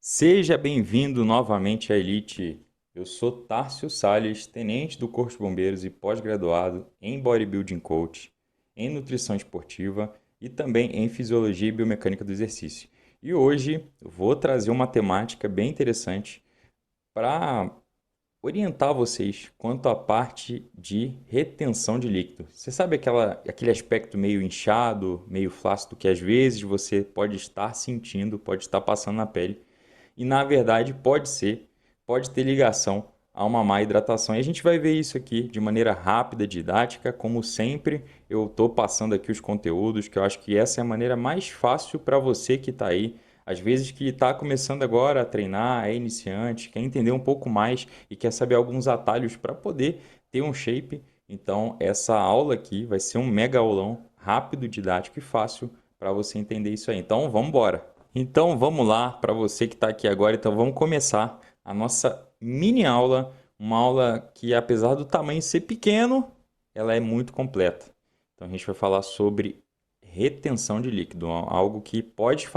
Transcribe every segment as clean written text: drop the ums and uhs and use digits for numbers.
Seja bem-vindo novamente à Elite. Eu sou Tárcio Salles, tenente do Corpo de Bombeiros e pós-graduado em Bodybuilding Coach, em Nutrição Esportiva e também em Fisiologia e Biomecânica do Exercício. E hoje eu vou trazer uma temática bem interessante para orientar vocês quanto à parte de retenção de líquido. Você sabe aquele aspecto meio inchado, meio flácido que às vezes você pode estar sentindo, pode estar passando na pele e na verdade pode ter ligação a uma má hidratação. E a gente vai ver isso aqui de maneira rápida, didática, como sempre. Eu estou passando aqui os conteúdos, que eu acho que essa é a maneira mais fácil para você que está aí, às vezes que está começando agora a treinar, é iniciante, quer entender um pouco mais e quer saber alguns atalhos para poder ter um shape. Então, essa aula aqui vai ser um mega aulão rápido, didático e fácil para você entender isso aí. Então, vamos embora! Então vamos lá, para você que está aqui agora, então vamos começar a nossa mini aula, uma aula que apesar do tamanho ser pequeno, ela é muito completa. Então a gente vai falar sobre retenção de líquido, algo que pode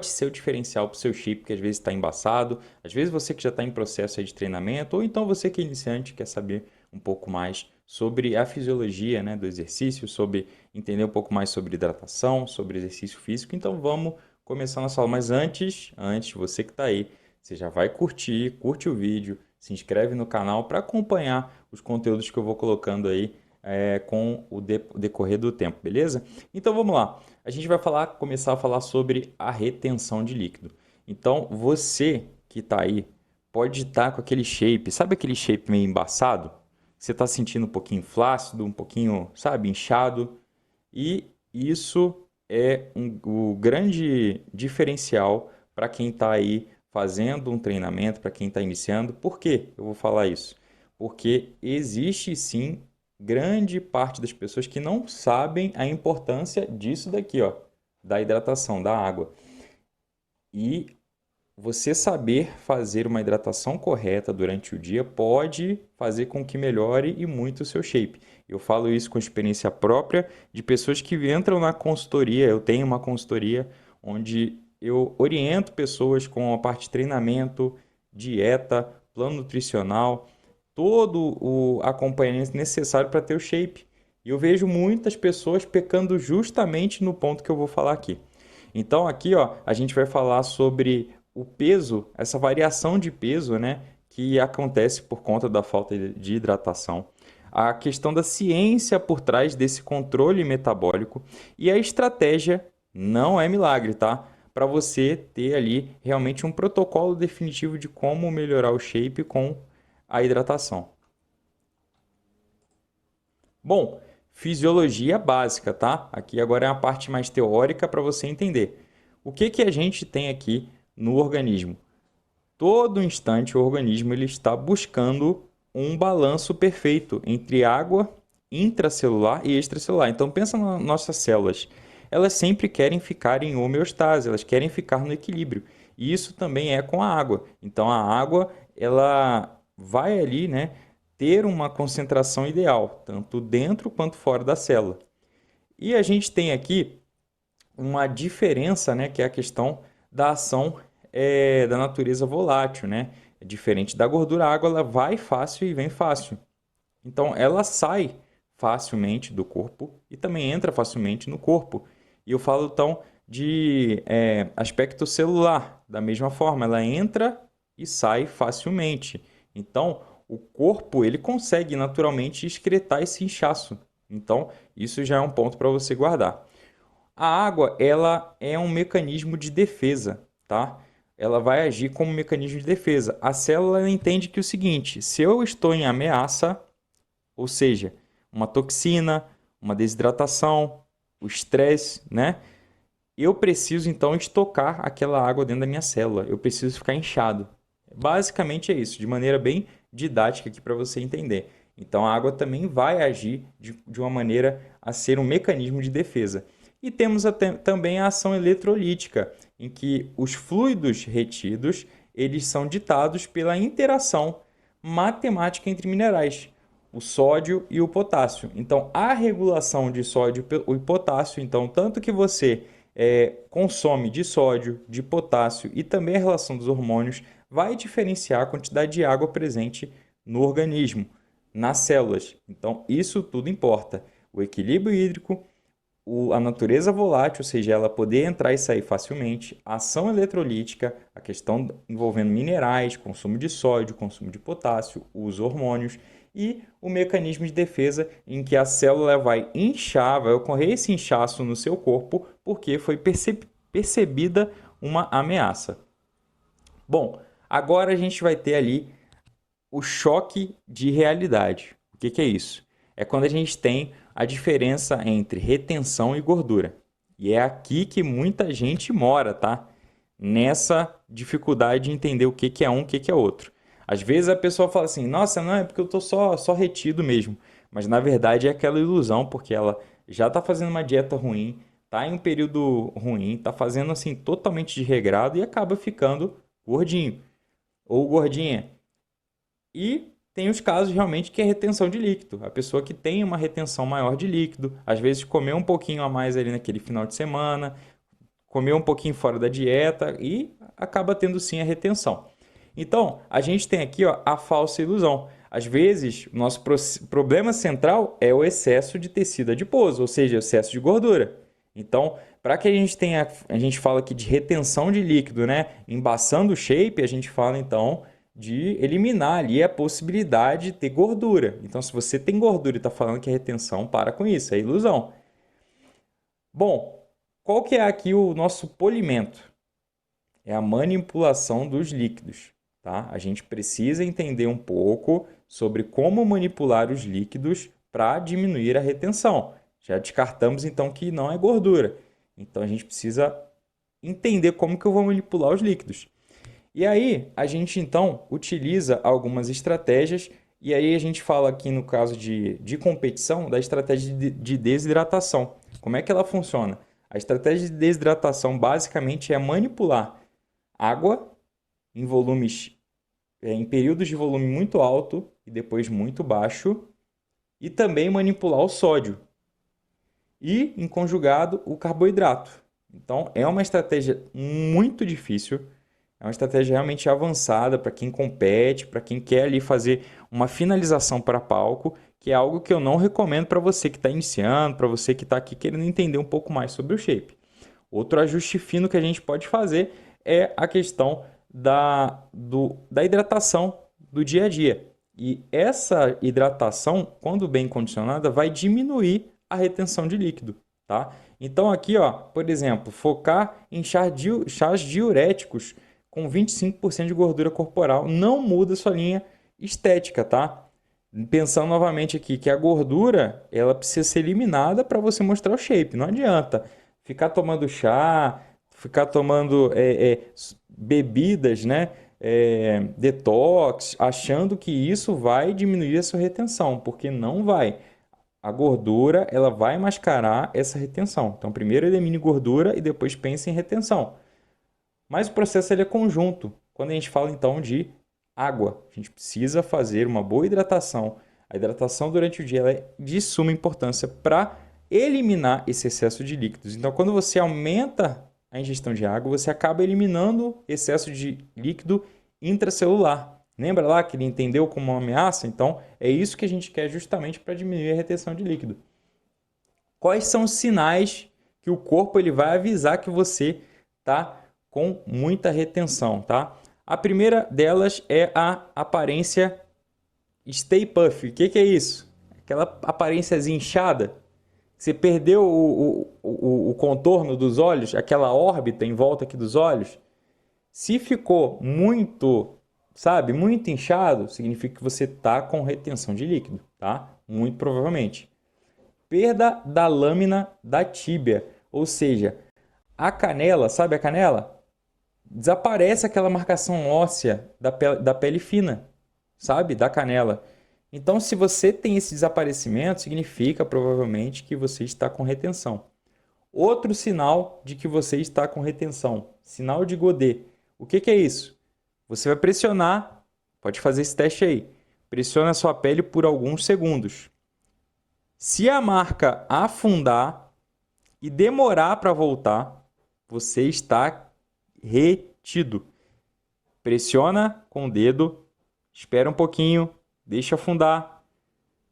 ser o diferencial para o seu shape, que às vezes está embaçado, às vezes você que já está em processo aí de treinamento, ou então você que é iniciante quer saber um pouco mais sobre a fisiologia, né, do exercício, sobre entender um pouco mais sobre hidratação, sobre exercício físico. Então vamos começar nossa aula. Mas antes, você que está aí, você já vai curte o vídeo, se inscreve no canal para acompanhar os conteúdos que eu vou colocando aí com o decorrer do tempo, beleza? Então vamos lá. A gente vai começar a falar sobre a retenção de líquido. Então você que está aí pode estar com aquele shape, sabe aquele shape meio embaçado? Você está sentindo um pouquinho flácido, um pouquinho, sabe, inchado, e isso é o grande diferencial para quem está aí fazendo um treinamento, para quem está iniciando. Por que eu vou falar isso? Porque existe sim grande parte das pessoas que não sabem a importância disso daqui, ó, da hidratação, da água. E você saber fazer uma hidratação correta durante o dia pode fazer com que melhore e muito o seu shape. Eu falo isso com experiência própria de pessoas que entram na consultoria. Eu tenho uma consultoria onde eu oriento pessoas com a parte de treinamento, dieta, plano nutricional, todo o acompanhamento necessário para ter o shape. E eu vejo muitas pessoas pecando justamente no ponto que eu vou falar aqui. Então aqui, ó, a gente vai falar sobre o peso, essa variação de peso, né, que acontece por conta da falta de hidratação, a questão da ciência por trás desse controle metabólico e a estratégia não é milagre, tá? Para você ter ali realmente um protocolo definitivo de como melhorar o shape com a hidratação. Bom, fisiologia básica, tá? Aqui agora é a parte mais teórica para você entender. O que que a gente tem aqui no organismo? Todo instante o organismo ele está buscando um balanço perfeito entre água intracelular e extracelular. Então pensa nas nossas células. Elas sempre querem ficar em homeostase, elas querem ficar no equilíbrio. E isso também é com a água. Então a água ela vai ali, né, ter uma concentração ideal, tanto dentro quanto fora da célula. E a gente tem aqui uma diferença, né, que é a questão da ação da natureza volátil, né? É diferente da gordura, a água ela vai fácil e vem fácil. Então ela sai facilmente do corpo e também entra facilmente no corpo. E eu falo então de aspecto celular, da mesma forma, ela entra e sai facilmente. Então o corpo ele consegue naturalmente excretar esse inchaço. Então isso já é um ponto para você guardar. A água, ela é um mecanismo de defesa, tá? Ela vai agir como um mecanismo de defesa. A célula ela entende que é o seguinte, se eu estou em ameaça, ou seja, uma toxina, uma desidratação, o estresse, né? Eu preciso então estocar aquela água dentro da minha célula. Eu preciso ficar inchado. Basicamente é isso, de maneira bem didática aqui para você entender. Então a água também vai agir de uma maneira a ser um mecanismo de defesa. E temos também a ação eletrolítica, em que os fluidos retidos eles são ditados pela interação matemática entre minerais, o sódio e o potássio. Então a regulação de sódio e potássio, então tanto que você consome de sódio, de potássio e também a relação dos hormônios vai diferenciar a quantidade de água presente no organismo, nas células. Então, isso tudo importa. O equilíbrio hídrico, a natureza volátil, ou seja, ela poder entrar e sair facilmente, a ação eletrolítica, a questão envolvendo minerais, consumo de sódio, consumo de potássio, os hormônios e o mecanismo de defesa em que a célula vai inchar, vai ocorrer esse inchaço no seu corpo porque foi percebida uma ameaça. Bom, agora a gente vai ter ali o choque de realidade. O que é isso? É quando a gente tem a diferença entre retenção e gordura. E é aqui que muita gente mora, tá? Nessa dificuldade de entender o que é um, o que é outro. Às vezes a pessoa fala assim, nossa, não, é porque eu tô só retido mesmo. Mas na verdade é aquela ilusão, porque ela já está fazendo uma dieta ruim, tá em um período ruim, tá fazendo assim totalmente desregrado e acaba ficando gordinho ou gordinha. E tem os casos realmente que é retenção de líquido. A pessoa que tem uma retenção maior de líquido, às vezes comeu um pouquinho a mais ali naquele final de semana, comeu um pouquinho fora da dieta e acaba tendo sim a retenção. Então, a gente tem aqui ó, a falsa ilusão. Às vezes, o nosso problema central é o excesso de tecido adiposo, ou seja, o excesso de gordura. Então, para que a gente tenha, a gente fala aqui de retenção de líquido, né? Embaçando o shape, a gente fala então de eliminar ali a possibilidade de ter gordura. Então, se você tem gordura e está falando que é retenção, para com isso, é ilusão. Bom, qual que é aqui o nosso polimento? É a manipulação dos líquidos, tá? A gente precisa entender um pouco sobre como manipular os líquidos para diminuir a retenção. Já descartamos então que não é gordura. Então a gente precisa entender como que eu vou manipular os líquidos. E aí, a gente então utiliza algumas estratégias, e aí a gente fala aqui no caso de competição da estratégia de desidratação. Como é que ela funciona? A estratégia de desidratação basicamente é manipular água em volumes, em períodos de volume muito alto e depois muito baixo, e também manipular o sódio. E, em conjugado, o carboidrato. Então, é uma estratégia muito difícil. É uma estratégia realmente avançada para quem compete, para quem quer ali fazer uma finalização para palco, que é algo que eu não recomendo para você que está iniciando, para você que está aqui querendo entender um pouco mais sobre o shape. Outro ajuste fino que a gente pode fazer é a questão da hidratação do dia a dia. E essa hidratação, quando bem condicionada, vai diminuir a retenção de líquido, tá? Então aqui, ó, por exemplo, focar em chás diuréticos com 25% de gordura corporal não muda sua linha estética, tá? Pensando novamente aqui que a gordura, ela precisa ser eliminada para você mostrar o shape. Não adianta ficar tomando chá, ficar tomando bebidas, né? Detox, achando que isso vai diminuir a sua retenção, porque não vai. A gordura, ela vai mascarar essa retenção. Então, primeiro elimine gordura e depois pense em retenção. Mas o processo ele é conjunto. Quando a gente fala então de água, a gente precisa fazer uma boa hidratação. A hidratação durante o dia ela é de suma importância para eliminar esse excesso de líquidos. Então, quando você aumenta a ingestão de água, você acaba eliminando excesso de líquido intracelular. Lembra lá que ele entendeu como uma ameaça? Então, é isso que a gente quer justamente para diminuir a retenção de líquido. Quais são os sinais que o corpo ele vai avisar que você está com muita retenção, tá? A primeira delas é a aparência Stay Puff. O que é isso? Aquela aparência inchada. Você perdeu o contorno dos olhos, aquela órbita em volta aqui dos olhos. Se ficou muito, sabe, muito inchado, significa que você está com retenção de líquido, tá? Muito provavelmente. Perda da lâmina da tíbia, ou seja, a canela, sabe a canela? Desaparece aquela marcação óssea da pele fina, sabe? Da canela. Então, se você tem esse desaparecimento, significa provavelmente que você está com retenção. Outro sinal de que você está com retenção, sinal de Godet. O que é isso? Você vai pressionar, pode fazer esse teste aí. Pressiona a sua pele por alguns segundos. Se a marca afundar e demorar para voltar, você está retido. Pressiona com o dedo, espera um pouquinho, deixa afundar,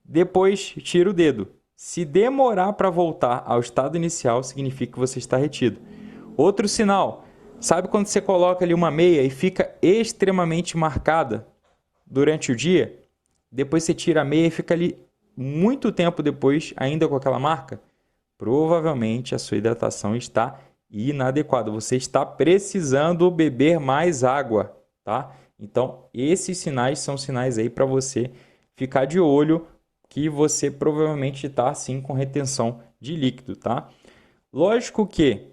depois tira o dedo. Se demorar para voltar ao estado inicial, significa que você está retido. Outro sinal, sabe quando você coloca ali uma meia e fica extremamente marcada durante o dia? Depois você tira a meia e fica ali muito tempo depois ainda com aquela marca? Provavelmente a sua hidratação está inadequada. Você está precisando beber mais água, tá? Então, esses sinais são sinais aí para você ficar de olho que você provavelmente está assim com retenção de líquido, tá? Lógico que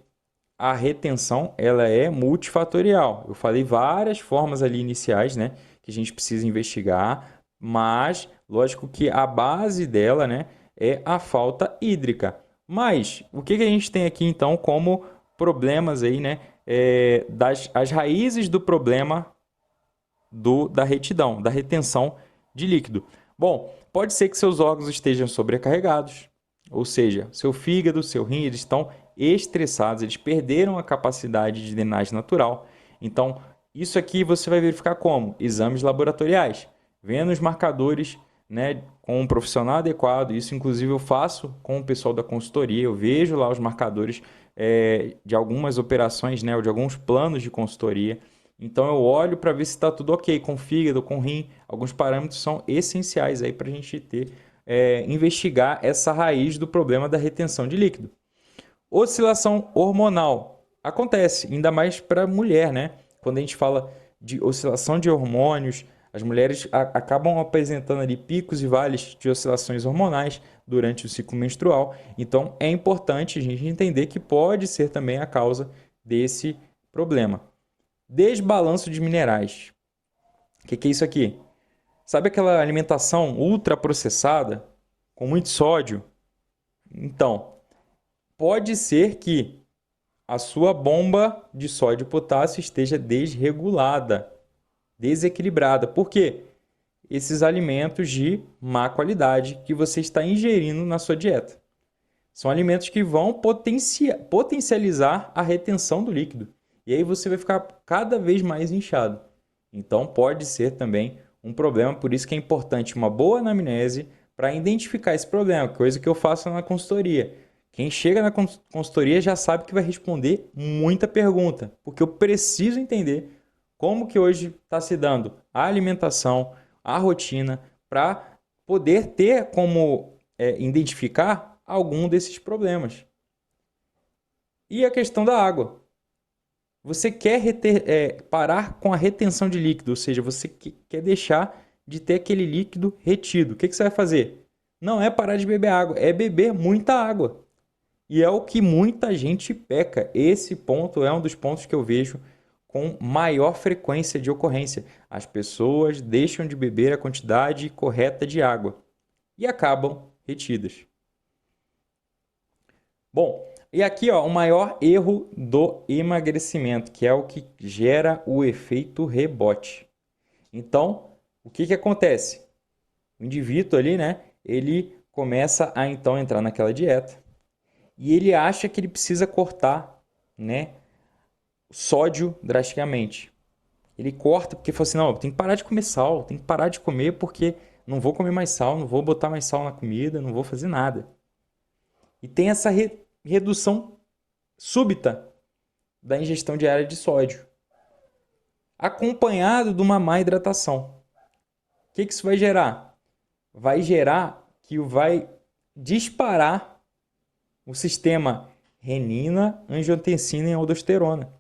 a retenção ela é multifatorial. Eu falei várias formas ali iniciais, né, que a gente precisa investigar, mas lógico que a base dela, né, é a falta hídrica. Mas o que a gente tem aqui então como problemas aí, né, as raízes do problema da retidão, da retenção de líquido? Bom, pode ser que seus órgãos estejam sobrecarregados, ou seja, seu fígado, seu rim, eles estão estressados, eles perderam a capacidade de drenagem natural. Então, isso aqui você vai verificar como? Exames laboratoriais, vendo os marcadores, né, com um profissional adequado. Isso, inclusive, eu faço com o pessoal da consultoria. Eu vejo lá os marcadores de algumas operações, né, ou de alguns planos de consultoria. Então, eu olho para ver se está tudo ok com o fígado, com o rim. Alguns parâmetros são essenciais aí para a gente investigar essa raiz do problema da retenção de líquido. Oscilação hormonal acontece, ainda mais para a mulher, né? Quando a gente fala de oscilação de hormônios, as mulheres acabam apresentando ali picos e vales de oscilações hormonais durante o ciclo menstrual. Então, é importante a gente entender que pode ser também a causa desse problema. Desbalanço de minerais. O que é isso aqui? Sabe aquela alimentação ultraprocessada, com muito sódio? Então, pode ser que a sua bomba de sódio e potássio esteja desregulada, desequilibrada. Por quê? Esses alimentos de má qualidade que você está ingerindo na sua dieta. São alimentos que vão potencializar a retenção do líquido. E aí você vai ficar cada vez mais inchado. Então pode ser também um problema, por isso que é importante uma boa anamnese para identificar esse problema, coisa que eu faço na consultoria. Quem chega na consultoria já sabe que vai responder muita pergunta, porque eu preciso entender como que hoje está se dando a alimentação, a rotina, para poder ter como identificar algum desses problemas. E a questão da água. Você quer parar com a retenção de líquido, ou seja, você quer deixar de ter aquele líquido retido. O que você vai fazer? Não é parar de beber água, é beber muita água. E é o que muita gente peca. Esse ponto é um dos pontos que eu vejo com maior frequência de ocorrência. As pessoas deixam de beber a quantidade correta de água e acabam retidas. Bom, e aqui ó, o maior erro do emagrecimento, que é o que gera o efeito rebote. Então, o que acontece? O indivíduo ali, né, ele começa a então entrar naquela dieta e ele acha que ele precisa cortar, né, sódio drasticamente. Ele corta porque fala assim, não, eu tenho que parar de comer sal, tenho que parar de comer porque não vou comer mais sal, não vou botar mais sal na comida, não vou fazer nada. E tem essa redução súbita da ingestão diária de sódio, acompanhado de uma má hidratação. O que isso vai gerar? Vai gerar que vai disparar o sistema renina, angiotensina e aldosterona,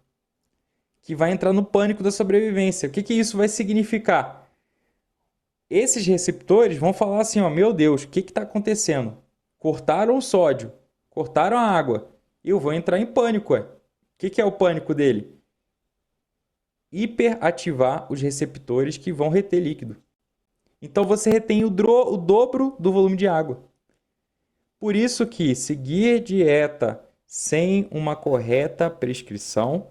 que vai entrar no pânico da sobrevivência. O que isso vai significar? Esses receptores vão falar assim, ó, meu Deus, o que está acontecendo? Cortaram o sódio, cortaram a água, eu vou entrar em pânico. O que é o pânico dele? Hiperativar os receptores que vão reter líquido. Então você retém o dobro do volume de água. Por isso que seguir dieta sem uma correta prescrição,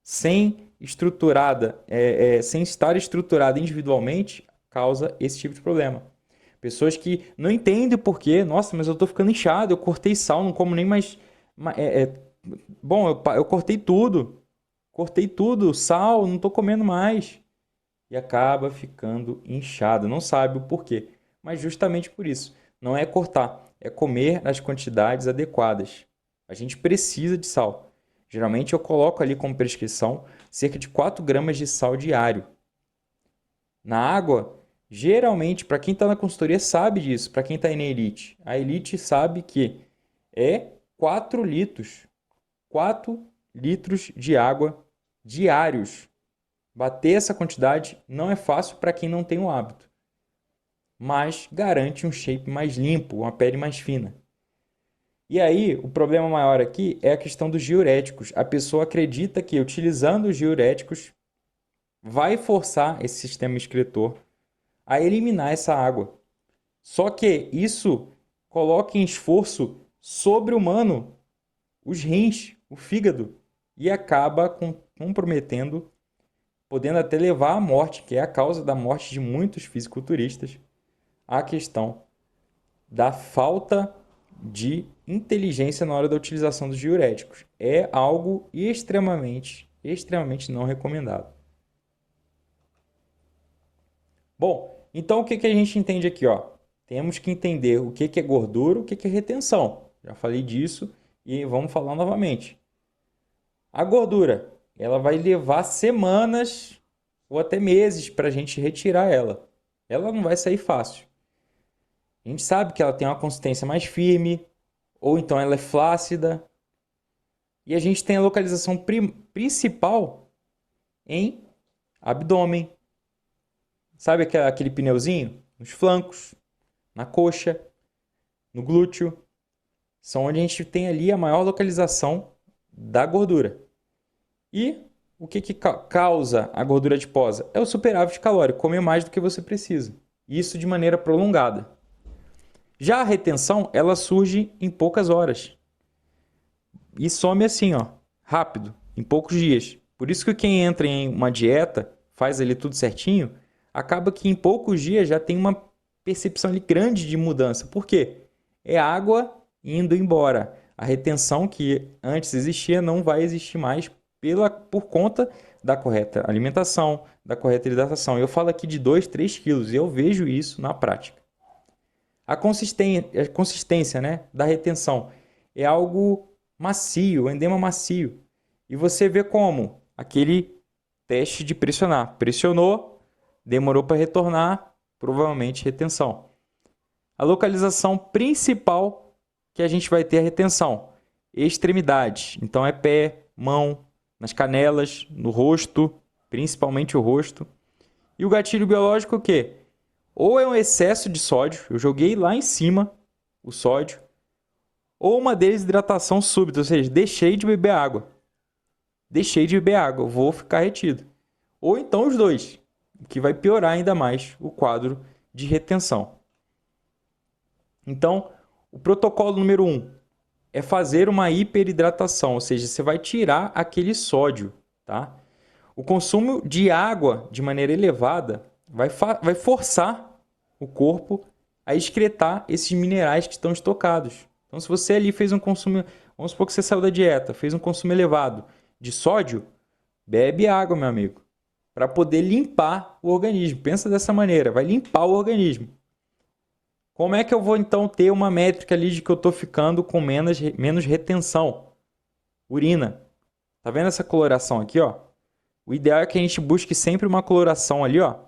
sem estar estruturada individualmente, causa esse tipo de problema. Pessoas que não entendem o porquê. Nossa, mas eu estou ficando inchado, eu cortei sal, não como nem mais Bom, eu cortei tudo, sal, não estou comendo mais. E acaba ficando inchado, não sabe o porquê. Mas justamente por isso, não é cortar, é comer nas quantidades adequadas. A gente precisa de sal. Geralmente eu coloco ali como prescrição cerca de 4 gramas de sal diário. Na água, geralmente, para quem está na consultoria sabe disso, para quem está aí na elite. A elite sabe que é 4 litros. 4 litros de água diários. Bater essa quantidade não é fácil para quem não tem o hábito, mas garante um shape mais limpo, uma pele mais fina. E aí, o problema maior aqui é a questão dos diuréticos. A pessoa acredita que utilizando os diuréticos vai forçar esse sistema excretor a eliminar essa água. Só que isso coloca em esforço sobre-humano os rins, o fígado, e acaba comprometendo, podendo até levar à morte, que é a causa da morte de muitos fisiculturistas, a questão da falta de inteligência na hora da utilização dos diuréticos. É algo extremamente não recomendado. Bom, então o que a gente entende aqui, ó? Temos que entender o que é gordura, o que é retenção. Já falei disso e vamos falar novamente. A gordura, ela vai levar semanas ou até meses para a gente retirar ela. Ela não vai sair fácil. A gente sabe que ela tem uma consistência mais firme, ou então ela é flácida. E a gente tem a localização principal em abdômen. Sabe aquele pneuzinho? Nos flancos, na coxa, no glúteo. São onde a gente tem ali a maior localização da gordura. E o que causa a gordura adiposa? É o superávit calórico, comer mais do que você precisa. Isso de maneira prolongada. Já a retenção, ela surge em poucas horas. E some assim, ó, rápido, em poucos dias. Por isso que quem entra em uma dieta, faz ali tudo certinho, acaba que em poucos dias já tem uma percepção ali grande de mudança. Por quê? É água indo embora. A retenção que antes existia não vai existir mais por conta da correta alimentação, da correta hidratação. Eu falo aqui de 2, 3 quilos e eu vejo isso na prática. A consistência, né, da retenção é algo macio, endema macio. E você vê como aquele teste de pressionar. Pressionou, demorou para retornar, provavelmente retenção. A localização principal que a gente vai ter a retenção, extremidades. Então é pé, mão, nas canelas, no rosto, principalmente o rosto. E o gatilho biológico o quê? Ou é um excesso de sódio, eu joguei lá em cima o sódio, ou uma desidratação súbita, ou seja, deixei de beber água. Deixei de beber água, vou ficar retido. Ou então os dois, o que vai piorar ainda mais o quadro de retenção. Então, o protocolo número 1 é fazer uma hiperidratação, ou seja, você vai tirar aquele sódio, tá? O consumo de água de maneira elevada vai forçar o corpo a excretar esses minerais que estão estocados. Então, se você ali fez um consumo, vamos supor que você saiu da dieta, fez um consumo elevado de sódio, bebe água, meu amigo, para poder limpar o organismo. Pensa dessa maneira, vai limpar o organismo. Como é que eu vou então ter uma métrica ali de que eu estou ficando com menos retenção? Urina. Tá vendo essa coloração aqui, ó? O ideal é que a gente busque sempre uma coloração ali, ó,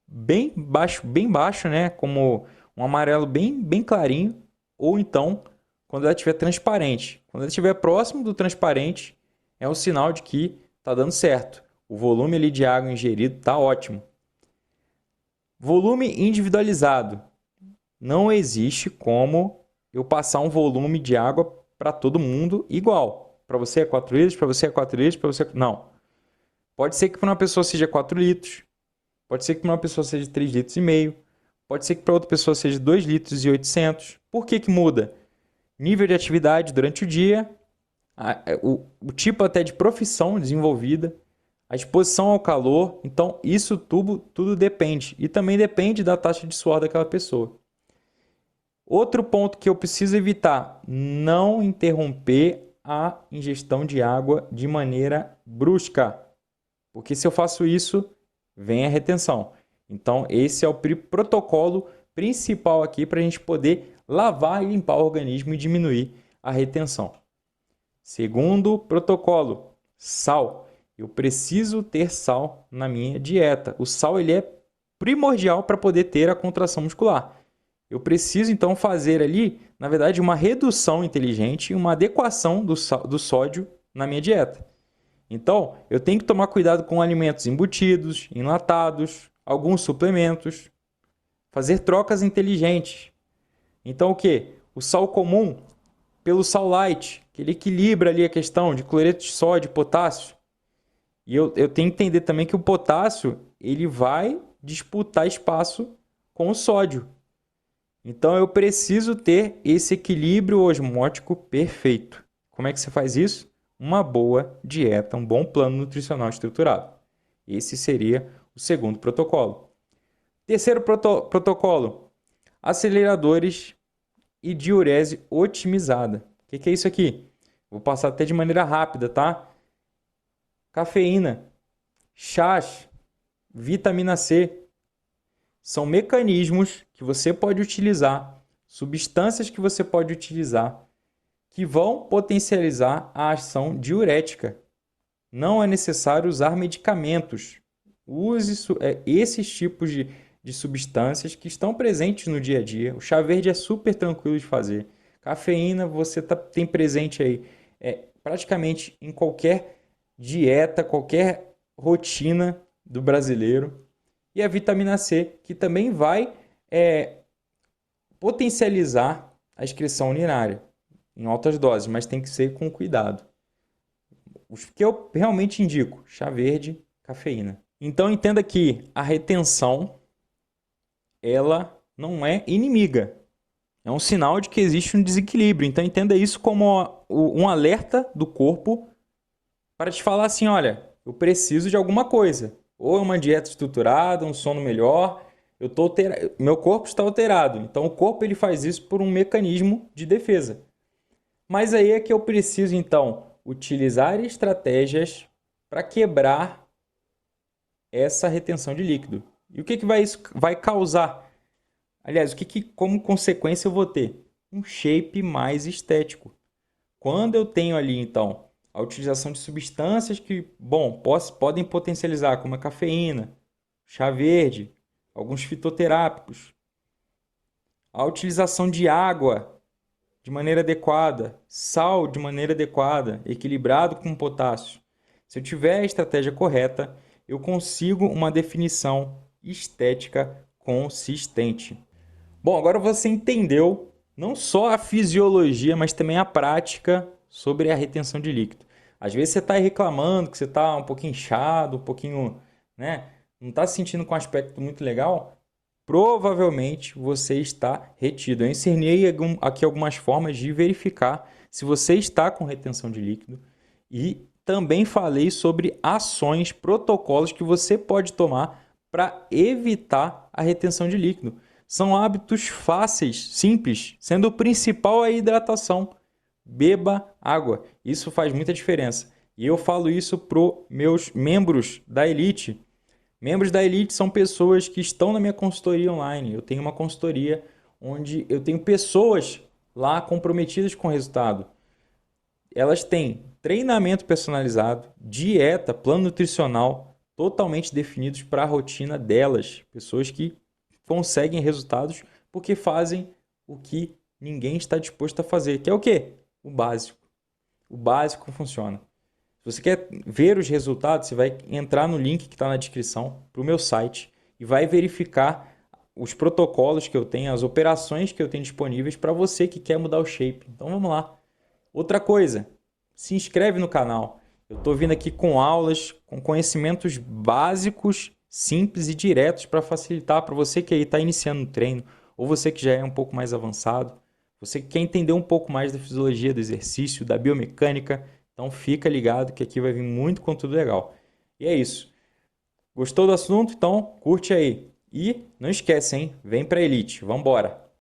bem baixo, né? Como um amarelo bem clarinho. Ou então, quando ela estiver transparente. Quando ela estiver próximo do transparente, é um sinal de que está dando certo. O volume ali de água ingerido está ótimo. Volume individualizado. Não existe como eu passar um volume de água para todo mundo igual. Para você é 4 litros, para você é 4 litros, para você... Não. Pode ser que para uma pessoa seja 4 litros, pode ser que para uma pessoa seja 3 litros e meio, pode ser que para outra pessoa seja 2 litros e 800. Por que muda? Nível de atividade durante o dia, o tipo até de profissão desenvolvida, a exposição ao calor. Então, isso tudo depende. E também depende da taxa de suor daquela pessoa. Outro ponto que eu preciso evitar, não interromper a ingestão de água de maneira brusca. Porque se eu faço isso, vem a retenção. Então, esse é o protocolo principal aqui para a gente poder lavar e limpar o organismo e diminuir a retenção. Segundo protocolo, sal. Eu preciso ter sal na minha dieta. O sal ele é primordial para poder ter a contração muscular. Eu preciso então fazer ali, na verdade, uma redução inteligente e uma adequação do sódio na minha dieta. Então, eu tenho que tomar cuidado com alimentos embutidos, enlatados, alguns suplementos, fazer trocas inteligentes. Então, o que? O sal comum pelo sal light, que ele equilibra ali a questão de cloreto de sódio e potássio. E eu tenho que entender também que o potássio ele vai disputar espaço com o sódio. Então, eu preciso ter esse equilíbrio osmótico perfeito. Como é que você faz isso? Uma boa dieta, um bom plano nutricional estruturado. Esse seria o segundo protocolo. Terceiro protocolo, aceleradores e diurese otimizada. O que é isso aqui? Vou passar até de maneira rápida, tá? Cafeína, chás, vitamina C. São mecanismos que você pode utilizar, substâncias que você pode utilizar, que vão potencializar a ação diurética. Não é necessário usar medicamentos. Use esses tipos de substâncias que estão presentes no dia a dia. O chá verde é super tranquilo de fazer. Cafeína você tem presente aí praticamente em qualquer dieta, qualquer rotina do brasileiro. E a vitamina C, que também vai potencializar a excreção urinária em altas doses, mas tem que ser com cuidado. Os que eu realmente indico, chá verde, cafeína. Então entenda que a retenção, ela não é inimiga. É um sinal de que existe um desequilíbrio. Então entenda isso como um alerta do corpo para te falar assim, olha, eu preciso de alguma coisa. Ou é uma dieta estruturada, um sono melhor, meu corpo está alterado. Então o corpo ele faz isso por um mecanismo de defesa. Mas aí é que eu preciso então utilizar estratégias para quebrar essa retenção de líquido. E o que isso vai causar? Aliás, como consequência eu vou ter? Um shape mais estético. Quando eu tenho ali, então, a utilização de substâncias que, podem potencializar, como a cafeína, chá verde, alguns fitoterápicos, a utilização de água de maneira adequada, sal de maneira adequada, equilibrado com potássio. Se eu tiver a estratégia correta, eu consigo uma definição estética consistente. Bom, agora você entendeu não só a fisiologia, mas também a prática sobre a retenção de líquido. Às vezes você está reclamando que você está um pouquinho inchado, um pouquinho, não está se sentindo com um aspecto muito legal. Provavelmente você está retido. Eu ensinei aqui algumas formas de verificar se você está com retenção de líquido e também falei sobre ações, protocolos que você pode tomar para evitar a retenção de líquido. São hábitos fáceis, simples, sendo o principal a hidratação. Beba água, isso faz muita diferença. E eu falo isso para os meus membros da Elite. Membros da Elite são pessoas que estão na minha consultoria online. Eu tenho uma consultoria onde eu tenho pessoas lá comprometidas com o resultado. Elas têm treinamento personalizado, dieta, plano nutricional totalmente definidos para a rotina delas. Pessoas que conseguem resultados porque fazem o que ninguém está disposto a fazer, que é o quê? O básico. O básico funciona. Se você quer ver os resultados, você vai entrar no link que está na descrição para o meu site e vai verificar os protocolos que eu tenho, as operações que eu tenho disponíveis para você que quer mudar o shape. Então vamos lá. Outra coisa, se inscreve no canal. Eu estou vindo aqui com aulas, com conhecimentos básicos, simples e diretos para facilitar para você que aí está iniciando no treino ou você que já é um pouco mais avançado. Você que quer entender um pouco mais da fisiologia do exercício, da biomecânica. Então fica ligado que aqui vai vir muito conteúdo legal. E é isso. Gostou do assunto? Então curte aí. E não esquece, hein? Vem pra Elite. Vambora!